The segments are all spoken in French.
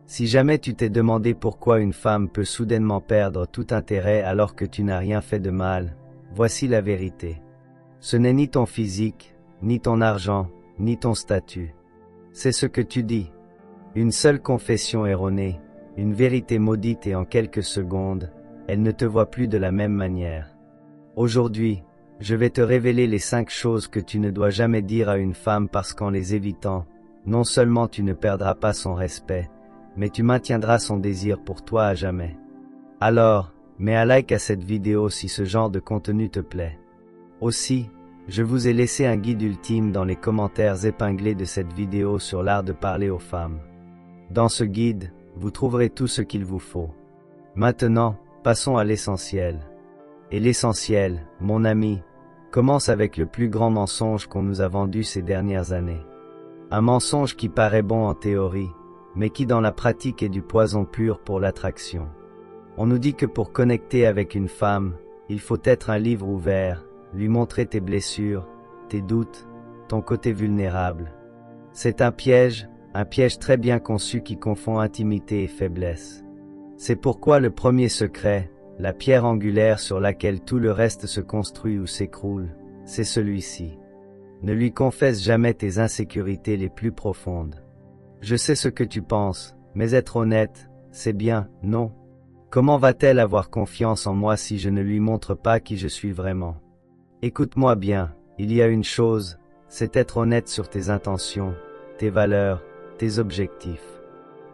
Si jamais tu t'es demandé pourquoi une femme peut soudainement perdre tout intérêt alors que tu n'as rien fait de mal, voici la vérité. Ce n'est ni ton physique, ni ton argent, ni ton statut. C'est ce que tu dis. Une seule confession erronée, une vérité maudite et en quelques secondes, elle ne te voit plus de la même manière. Aujourd'hui, je vais te révéler les 5 choses que tu ne dois jamais dire à une femme parce qu'en les évitant, non seulement tu ne perdras pas son respect, mais tu maintiendras son désir pour toi à jamais. Alors, mets un like à cette vidéo si ce genre de contenu te plaît. Aussi, je vous ai laissé un guide ultime dans les commentaires épinglés de cette vidéo sur l'art de parler aux femmes. Dans ce guide, vous trouverez tout ce qu'il vous faut. Maintenant, passons à l'essentiel. Et l'essentiel, mon ami, commence avec le plus grand mensonge qu'on nous a vendu ces dernières années. Un mensonge qui paraît bon en théorie, mais qui dans la pratique est du poison pur pour l'attraction. On nous dit que pour connecter avec une femme, il faut être un livre ouvert, lui montrer tes blessures, tes doutes, ton côté vulnérable. C'est un piège très bien conçu qui confond intimité et faiblesse. C'est pourquoi le premier secret, la pierre angulaire sur laquelle tout le reste se construit ou s'écroule, c'est celui-ci. Ne lui confesse jamais tes insécurités les plus profondes. Je sais ce que tu penses, mais être honnête, c'est bien, non? Comment va-t-elle avoir confiance en moi si je ne lui montre pas qui je suis vraiment? Écoute-moi bien, il y a une chose, c'est être honnête sur tes intentions, tes valeurs, tes objectifs.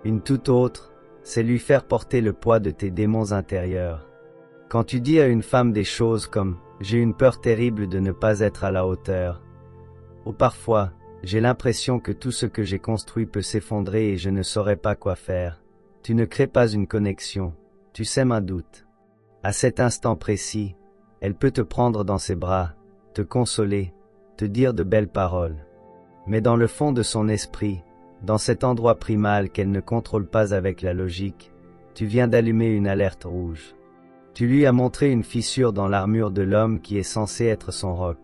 Une toute autre, c'est lui faire porter le poids de tes démons intérieurs. Quand tu dis à une femme des choses comme « j'ai une peur terrible de ne pas être à la hauteur » ou parfois « j'ai l'impression que tout ce que j'ai construit peut s'effondrer et je ne saurais pas quoi faire », tu ne crées pas une connexion, tu sèmes un doute. À cet instant précis, elle peut te prendre dans ses bras, te consoler, te dire de belles paroles. Mais dans le fond de son esprit, dans cet endroit primal qu'elle ne contrôle pas avec la logique, tu viens d'allumer une alerte rouge. Tu lui as montré une fissure dans l'armure de l'homme qui est censé être son roc.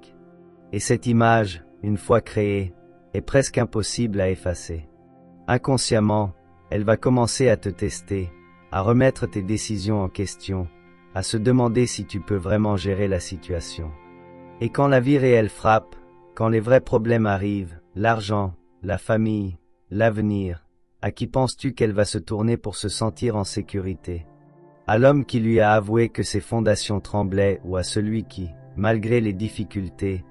Et cette image, une fois créée, est presque impossible à effacer. Inconsciemment, elle va commencer à te tester, à remettre tes décisions en question, à se demander si tu peux vraiment gérer la situation. Et quand la vie réelle frappe, quand les vrais problèmes arrivent, l'argent, la famille, l'avenir, à qui penses-tu qu'elle va se tourner pour se sentir en sécurité? À l'homme qui lui a avoué que ses fondations tremblaient ou à celui qui, malgré les difficultés,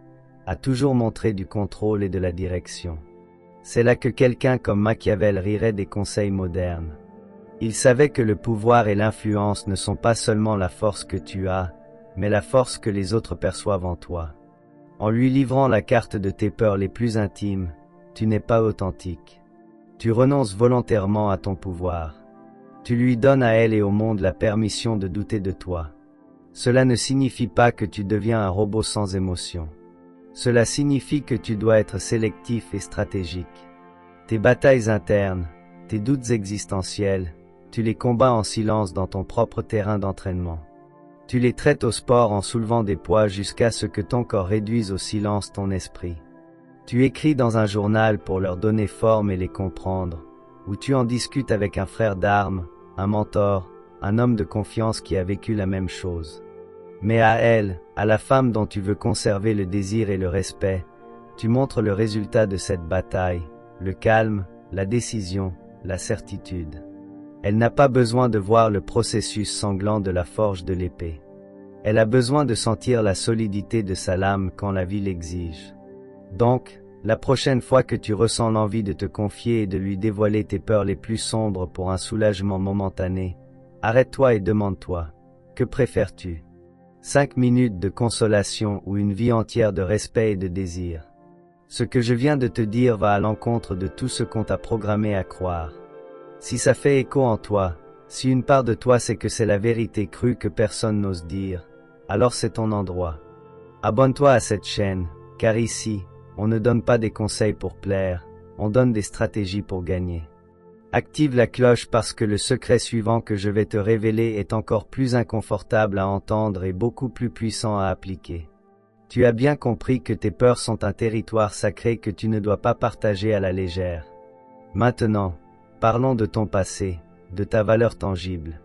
a toujours montré du contrôle et de la direction? C'est là que quelqu'un comme Machiavel rirait des conseils modernes. Il savait que le pouvoir et l'influence ne sont pas seulement la force que tu as, mais la force que les autres perçoivent en toi. En lui livrant la carte de tes peurs les plus intimes, tu n'es pas authentique. Tu renonces volontairement à ton pouvoir. Tu lui donnes à elle et au monde la permission de douter de toi. Cela ne signifie pas que tu deviens un robot sans émotion. Cela signifie que tu dois être sélectif et stratégique. Tes batailles internes, tes doutes existentiels, tu les combats en silence dans ton propre terrain d'entraînement. Tu les traites au sport en soulevant des poids jusqu'à ce que ton corps réduise au silence ton esprit. Tu écris dans un journal pour leur donner forme et les comprendre, ou tu en discutes avec un frère d'armes, un mentor, un homme de confiance qui a vécu la même chose. Mais à elle, à la femme dont tu veux conserver le désir et le respect, tu montres le résultat de cette bataille, le calme, la décision, la certitude. Elle n'a pas besoin de voir le processus sanglant de la forge de l'épée. Elle a besoin de sentir la solidité de sa lame quand la vie l'exige. Donc, la prochaine fois que tu ressens l'envie de te confier et de lui dévoiler tes peurs les plus sombres pour un soulagement momentané, arrête-toi et demande-toi, que préfères-tu? 5 minutes de consolation ou une vie entière de respect et de désir? Ce que je viens de te dire va à l'encontre de tout ce qu'on t'a programmé à croire. Si ça fait écho en toi, si une part de toi sait que c'est la vérité crue que personne n'ose dire, alors c'est ton endroit. Abonne-toi à cette chaîne, car ici, on ne donne pas des conseils pour plaire, on donne des stratégies pour gagner. Active la cloche parce que le secret suivant que je vais te révéler est encore plus inconfortable à entendre et beaucoup plus puissant à appliquer. Tu as bien compris que tes peurs sont un territoire sacré que tu ne dois pas partager à la légère. Maintenant, Parlons de ton passé, de ta valeur tangible.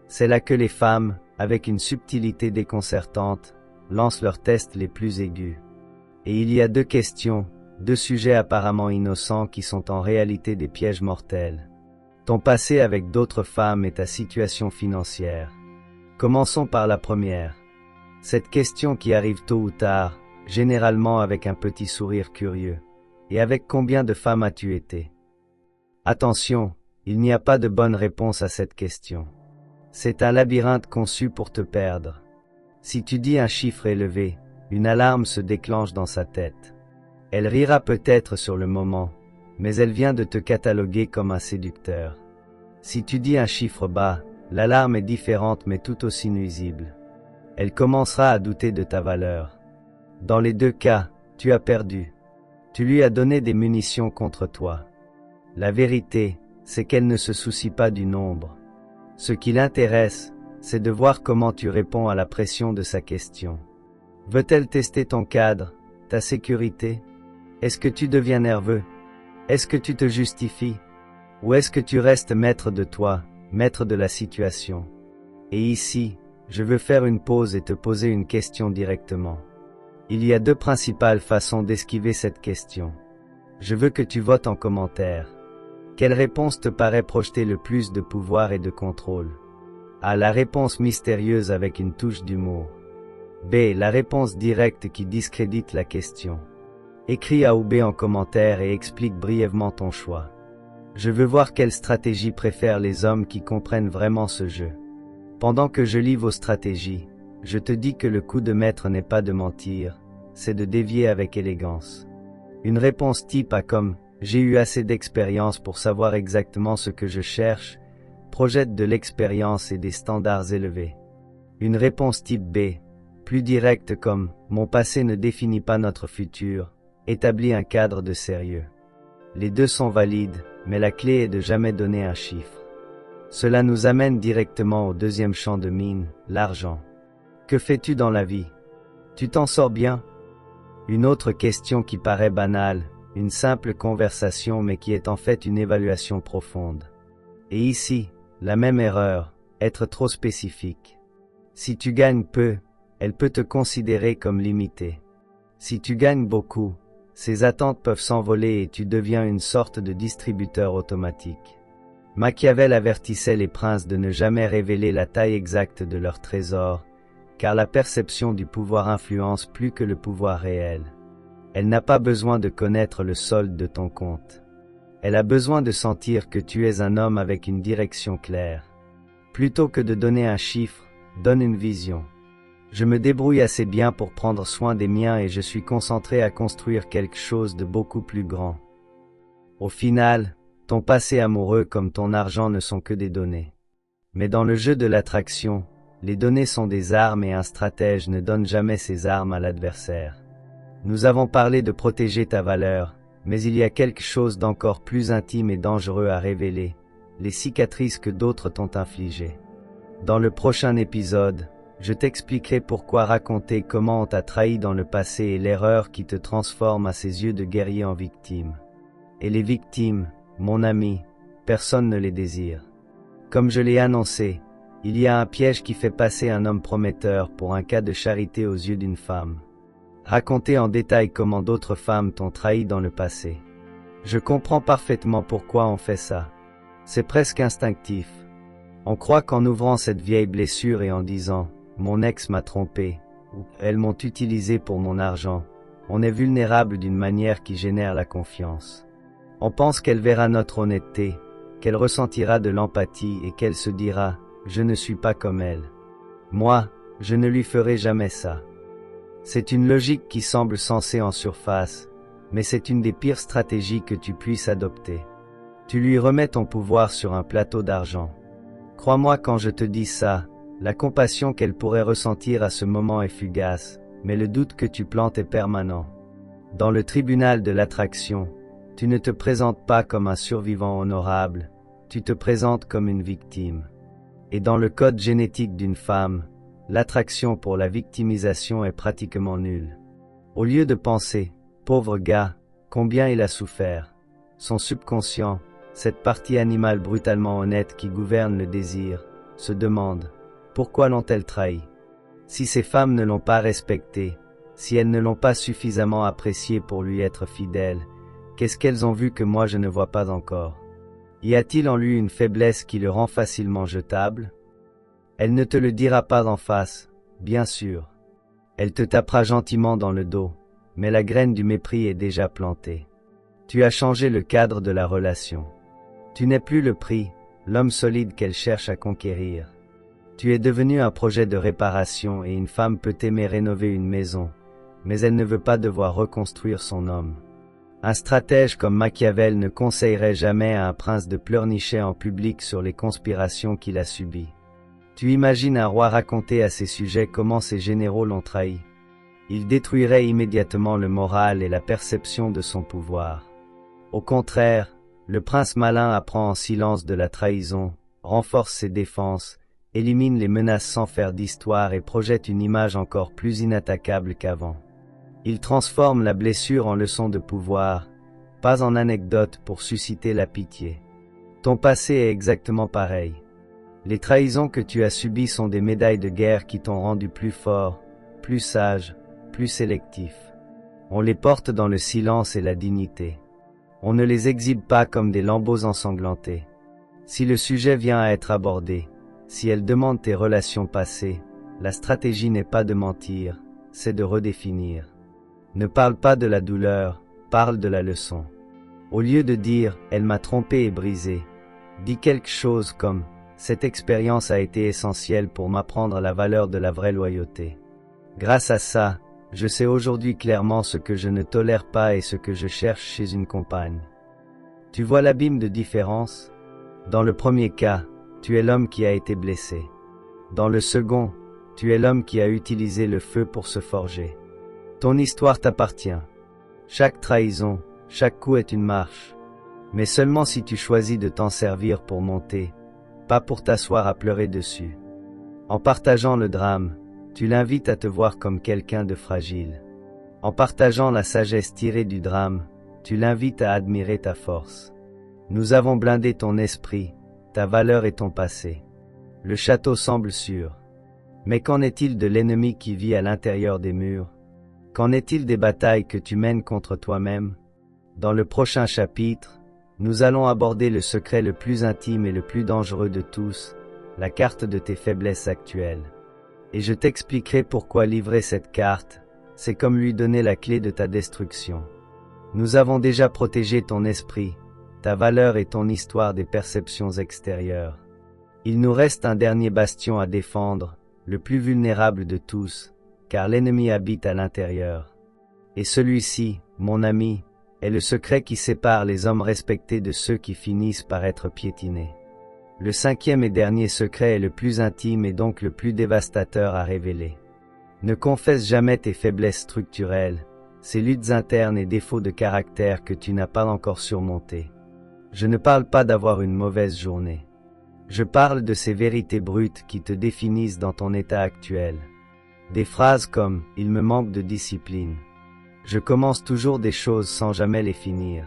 C'est là que les femmes, avec une subtilité déconcertante, lancent leurs tests les plus aigus. Et il y a deux questions, deux sujets apparemment innocents qui sont en réalité des pièges mortels. Ton passé avec d'autres femmes et ta situation financière. Commençons par la première. Cette question qui arrive tôt ou tard, généralement avec un petit sourire curieux. Et avec combien de femmes as-tu été? Attention, il n'y a pas de bonne réponse à cette question. C'est un labyrinthe conçu pour te perdre. Si tu dis un chiffre élevé, une alarme se déclenche dans sa tête. Elle rira peut-être sur le moment, mais elle vient de te cataloguer comme un séducteur. Si tu dis un chiffre bas, l'alarme est différente mais tout aussi nuisible. Elle commencera à douter de ta valeur. Dans les deux cas, tu as perdu. Tu lui as donné des munitions contre toi. La vérité, c'est qu'elle ne se soucie pas du nombre. Ce qui l'intéresse, c'est de voir comment tu réponds à la pression de sa question. Veut-elle tester ton cadre, ta sécurité? Est-ce que tu deviens nerveux? Est-ce que tu te justifies? Ou est-ce que tu restes maître de toi, maître de la situation? Et ici, je veux faire une pause et te poser une question directement. Il y a deux principales façons d'esquiver cette question. Je veux que tu votes en commentaire. Quelle réponse te paraît projeter le plus de pouvoir et de contrôle? A. La réponse mystérieuse avec une touche d'humour. B. La réponse directe qui discrédite la question. Écris A ou B en commentaire et explique brièvement ton choix. Je veux voir quelle stratégie préfèrent les hommes qui comprennent vraiment ce jeu. Pendant que je lis vos stratégies, je te dis que le coup de maître n'est pas de mentir, c'est de dévier avec élégance. Une réponse type A comme « J'ai eu assez d'expérience pour savoir exactement ce que je cherche », projette de l'expérience et des standards élevés. Une réponse type B, plus directe comme « Mon passé ne définit pas notre futur », établit un cadre de sérieux. Les deux sont valides, mais la clé est de jamais donner un chiffre. Cela nous amène directement au deuxième champ de mine, l'argent. Que fais-tu dans la vie? Tu t'en sors bien? Une autre question qui paraît banale, une simple conversation mais qui est en fait une évaluation profonde. Et ici, la même erreur, être trop spécifique. Si tu gagnes peu, elle peut te considérer comme limité. Si tu gagnes beaucoup, ces attentes peuvent s'envoler et tu deviens une sorte de distributeur automatique. Machiavel avertissait les princes de ne jamais révéler la taille exacte de leur trésor, car la perception du pouvoir influence plus que le pouvoir réel. Elle n'a pas besoin de connaître le solde de ton compte. Elle a besoin de sentir que tu es un homme avec une direction claire. Plutôt que de donner un chiffre, donne une vision. Je me débrouille assez bien pour prendre soin des miens et je suis concentré à construire quelque chose de beaucoup plus grand. Au final, ton passé amoureux comme ton argent ne sont que des données. Mais dans le jeu de l'attraction, les données sont des armes et un stratège ne donne jamais ses armes à l'adversaire. Nous avons parlé de protéger ta valeur, mais il y a quelque chose d'encore plus intime et dangereux à révéler, les cicatrices que d'autres t'ont infligées. Dans le prochain épisode, je t'expliquerai pourquoi raconter comment on t'a trahi dans le passé et l'erreur qui te transforme à ses yeux de guerrier en victime. Et les victimes, mon ami, personne ne les désire. Comme je l'ai annoncé, il y a un piège qui fait passer un homme prometteur pour un cas de charité aux yeux d'une femme. Raconter en détail comment d'autres femmes t'ont trahi dans le passé. Je comprends parfaitement pourquoi on fait ça. C'est presque instinctif. On croit qu'en ouvrant cette vieille blessure et en disant « mon ex m'a trompé » ou « elles m'ont utilisé pour mon argent », on est vulnérable d'une manière qui génère la confiance. On pense qu'elle verra notre honnêteté, qu'elle ressentira de l'empathie et qu'elle se dira « je ne suis pas comme elle. Moi, je ne lui ferai jamais ça ». C'est une logique qui semble sensée en surface, mais c'est une des pires stratégies que tu puisses adopter. Tu lui remets ton pouvoir sur un plateau d'argent. Crois-moi quand je te dis ça, la compassion qu'elle pourrait ressentir à ce moment est fugace, mais le doute que tu plantes est permanent. Dans le tribunal de l'attraction, tu ne te présentes pas comme un survivant honorable, tu te présentes comme une victime. Et dans le code génétique d'une femme, l'attraction pour la victimisation est pratiquement nulle. Au lieu de penser, pauvre gars, combien il a souffert, son subconscient, cette partie animale brutalement honnête qui gouverne le désir, se demande « Pourquoi l'ont-elles trahi ?» Si ces femmes ne l'ont pas respecté, si elles ne l'ont pas suffisamment apprécié pour lui être fidèles, qu'est-ce qu'elles ont vu que moi je ne vois pas encore? Y a-t-il en lui une faiblesse qui le rend facilement jetable? Elle ne te le dira pas en face, bien sûr. Elle te tapera gentiment dans le dos, mais la graine du mépris est déjà plantée. Tu as changé le cadre de la relation. Tu n'es plus le prix, l'homme solide qu'elle cherche à conquérir. Tu es devenu un projet de réparation et une femme peut aimer rénover une maison, mais elle ne veut pas devoir reconstruire son homme. Un stratège comme Machiavel ne conseillerait jamais à un prince de pleurnicher en public sur les conspirations qu'il a subies. Tu imagines un roi raconter à ses sujets comment ses généraux l'ont trahi. Il détruirait immédiatement le moral et la perception de son pouvoir. Au contraire, le prince malin apprend en silence de la trahison, renforce ses défenses, élimine les menaces sans faire d'histoire et projette une image encore plus inattaquable qu'avant. Il transforme la blessure en leçon de pouvoir, pas en anecdote pour susciter la pitié. Ton passé est exactement pareil. Les trahisons que tu as subies sont des médailles de guerre qui t'ont rendu plus fort, plus sage, plus sélectif. On les porte dans le silence et la dignité. On ne les exhibe pas comme des lambeaux ensanglantés. Si le sujet vient à être abordé, si elle demande tes relations passées, la stratégie n'est pas de mentir, c'est de redéfinir. Ne parle pas de la douleur, parle de la leçon. Au lieu de dire « elle m'a trompé et brisé », dis quelque chose comme « cette expérience a été essentielle pour m'apprendre la valeur de la vraie loyauté. Grâce à ça, je sais aujourd'hui clairement ce que je ne tolère pas et ce que je cherche chez une compagne. » Tu vois l'abîme de différence? Dans le premier cas, tu es l'homme qui a été blessé. Dans le second, tu es l'homme qui a utilisé le feu pour se forger. Ton histoire t'appartient. Chaque trahison, chaque coup est une marche. Mais seulement si tu choisis de t'en servir pour monter, pas pour t'asseoir à pleurer dessus. En partageant le drame, tu l'invites à te voir comme quelqu'un de fragile. En partageant la sagesse tirée du drame, tu l'invites à admirer ta force. Nous avons blindé ton esprit, ta valeur et ton passé. Le château semble sûr. Mais qu'en est-il de l'ennemi qui vit à l'intérieur des murs? Qu'en est-il des batailles que tu mènes contre toi-même? Dans le prochain chapitre, nous allons aborder le secret le plus intime et le plus dangereux de tous, la carte de tes faiblesses actuelles. Et je t'expliquerai pourquoi livrer cette carte, c'est comme lui donner la clé de ta destruction. Nous avons déjà protégé ton esprit, ta valeur et ton histoire des perceptions extérieures. Il nous reste un dernier bastion à défendre, le plus vulnérable de tous, car l'ennemi habite à l'intérieur. Et celui-ci, mon ami, est le secret qui sépare les hommes respectés de ceux qui finissent par être piétinés. Le cinquième et dernier secret est le plus intime et donc le plus dévastateur à révéler. Ne confesse jamais tes faiblesses structurelles, ces luttes internes et défauts de caractère que tu n'as pas encore surmontés. Je ne parle pas d'avoir une mauvaise journée. Je parle de ces vérités brutes qui te définissent dans ton état actuel. Des phrases comme « il me manque de discipline »,« je commence toujours des choses sans jamais les finir »,«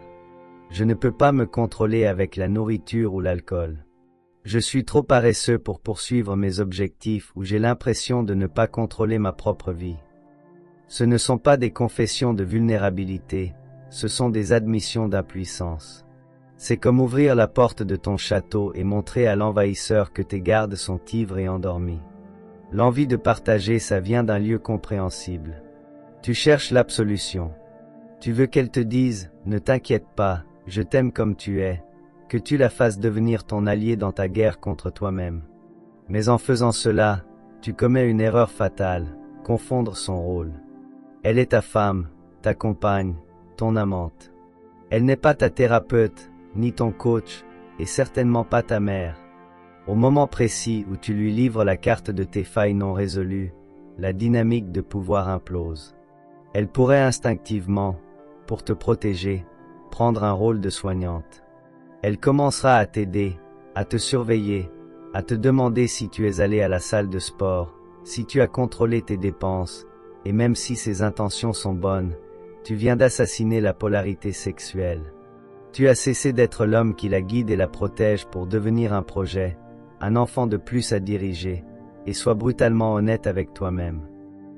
je ne peux pas me contrôler avec la nourriture ou l'alcool »,« je suis trop paresseux pour poursuivre mes objectifs » ou « j'ai l'impression de ne pas contrôler ma propre vie ». Ce ne sont pas des confessions de vulnérabilité, ce sont des admissions d'impuissance. C'est comme ouvrir la porte de ton château et montrer à l'envahisseur que tes gardes sont ivres et endormis. L'envie de partager, ça vient d'un lieu compréhensible. Tu cherches l'absolution. Tu veux qu'elle te dise « Ne t'inquiète pas, je t'aime comme tu es », que tu la fasses devenir ton allié dans ta guerre contre toi-même. Mais en faisant cela, tu commets une erreur fatale, confondre son rôle. Elle est ta femme, ta compagne, ton amante. Elle n'est pas ta thérapeute, ni ton coach, et certainement pas ta mère. Au moment précis où tu lui livres la carte de tes failles non résolues, la dynamique de pouvoir implose. Elle pourrait instinctivement, pour te protéger, prendre un rôle de soignante. Elle commencera à t'aider, à te surveiller, à te demander si tu es allé à la salle de sport, si tu as contrôlé tes dépenses, et même si ses intentions sont bonnes, tu viens d'assassiner la polarité sexuelle. Tu as cessé d'être l'homme qui la guide et la protège pour devenir un projet, un enfant de plus à diriger, et sois brutalement honnête avec toi-même.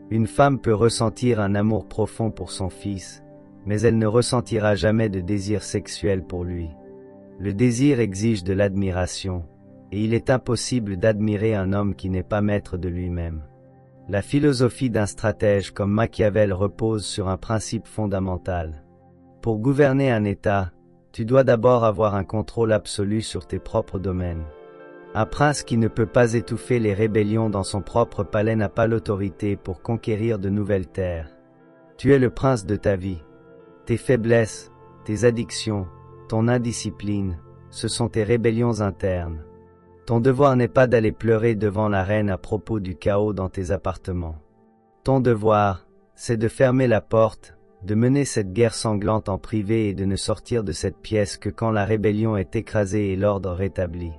Une femme peut ressentir un amour profond pour son fils, mais elle ne ressentira jamais de désir sexuel pour lui. Le désir exige de l'admiration, et il est impossible d'admirer un homme qui n'est pas maître de lui-même. La philosophie d'un stratège comme Machiavel repose sur un principe fondamental. Pour gouverner un État, tu dois d'abord avoir un contrôle absolu sur tes propres domaines. Un prince qui ne peut pas étouffer les rébellions dans son propre palais n'a pas l'autorité pour conquérir de nouvelles terres. Tu es le prince de ta vie. Tes faiblesses, tes addictions, ton indiscipline, ce sont tes rébellions internes. Ton devoir n'est pas d'aller pleurer devant la reine à propos du chaos dans tes appartements. Ton devoir, c'est de fermer la porte, de mener cette guerre sanglante en privé et de ne sortir de cette pièce que quand la rébellion est écrasée et l'ordre rétabli.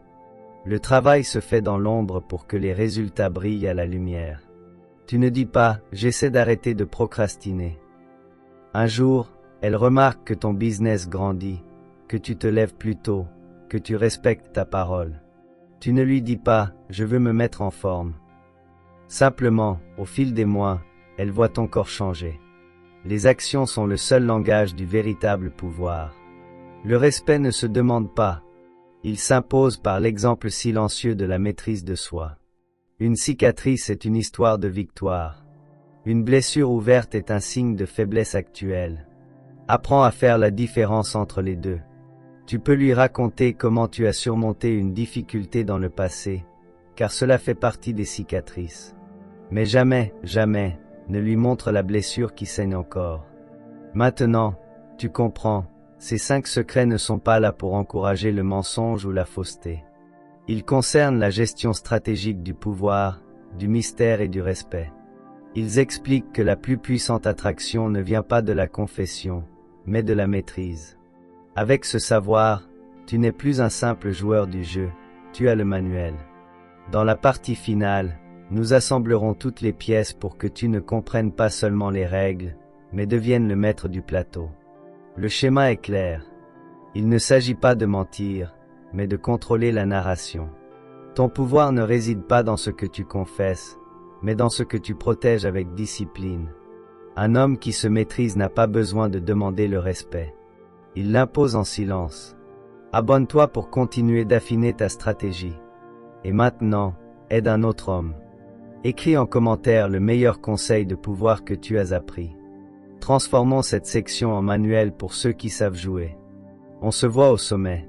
Le travail se fait dans l'ombre pour que les résultats brillent à la lumière. Tu ne dis pas « j'essaie d'arrêter de procrastiner ». Un jour, elle remarque que ton business grandit, que tu te lèves plus tôt, que tu respectes ta parole. Tu ne lui dis pas « je veux me mettre en forme ». Simplement, au fil des mois, elle voit ton corps changer. Les actions sont le seul langage du véritable pouvoir. Le respect ne se demande pas. Il s'impose par l'exemple silencieux de la maîtrise de soi. Une cicatrice est une histoire de victoire. Une blessure ouverte est un signe de faiblesse actuelle. Apprends à faire la différence entre les deux. Tu peux lui raconter comment tu as surmonté une difficulté dans le passé, car cela fait partie des cicatrices. Mais jamais, jamais, ne lui montre la blessure qui saigne encore. Maintenant, tu comprends. Ces 5 secrets ne sont pas là pour encourager le mensonge ou la fausseté. Ils concernent la gestion stratégique du pouvoir, du mystère et du respect. Ils expliquent que la plus puissante attraction ne vient pas de la confession, mais de la maîtrise. Avec ce savoir, tu n'es plus un simple joueur du jeu, tu as le manuel. Dans la partie finale, nous assemblerons toutes les pièces pour que tu ne comprennes pas seulement les règles, mais deviennes le maître du plateau. Le schéma est clair. Il ne s'agit pas de mentir, mais de contrôler la narration. Ton pouvoir ne réside pas dans ce que tu confesses, mais dans ce que tu protèges avec discipline. Un homme qui se maîtrise n'a pas besoin de demander le respect. Il l'impose en silence. Abonne-toi pour continuer d'affiner ta stratégie. Et maintenant, aide un autre homme. Écris en commentaire le meilleur conseil de pouvoir que tu as appris. Transformons cette section en manuel pour ceux qui savent jouer. On se voit au sommet.